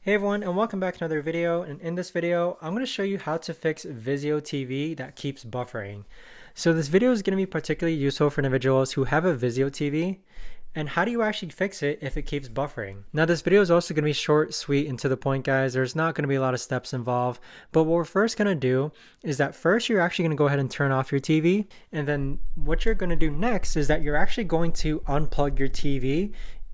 Hey everyone, and welcome back to another video. And in this video, I'm going to show you how to fix Vizio TV that keeps buffering. So this video is going to be particularly useful for individuals who have a Vizio TV. And how do you actually fix it if it keeps buffering? Now this video is also going to be short, sweet, and to the point, guys. There's not going to be a lot of steps involved. But what we're first going to do is that first you're actually going to go ahead and turn off your TV. And then what you're going to do next is that you're actually going to unplug your TV.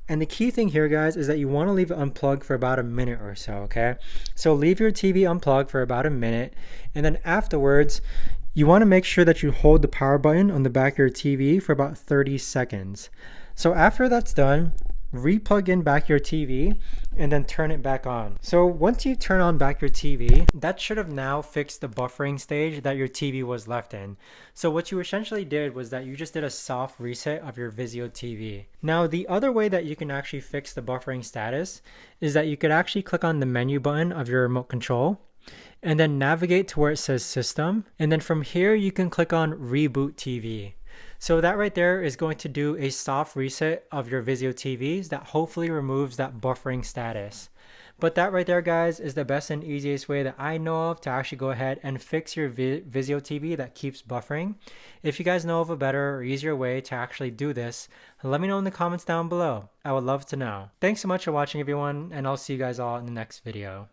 And the key thing here, guys, is that you want to leave it unplugged for about a minute or so, okay? So leave your TV unplugged for about a minute, and then afterwards, you want to make sure that you hold the power button on the back of your TV for about 30 seconds. So after that's done, re-plug in back your TV and then turn it back on. So once you turn on back your TV, that should have now fixed the buffering stage that your TV was left in. So what you essentially did was that you just did a soft reset of your Vizio TV. Now the other way that you can actually fix the buffering status is that you could actually click on the menu button of your remote control and then navigate to where it says system, and then from here you can click on reboot TV. So that right there is going to do a soft reset of your Vizio TVs that hopefully removes that buffering status. But that right there, guys, is the best and easiest way that I know of to actually go ahead and fix your Vizio TV that keeps buffering. If you guys know of a better or easier way to actually do this, let me know in the comments down below. I would love to know. Thanks so much for watching, everyone, and I'll see you guys all in the next video.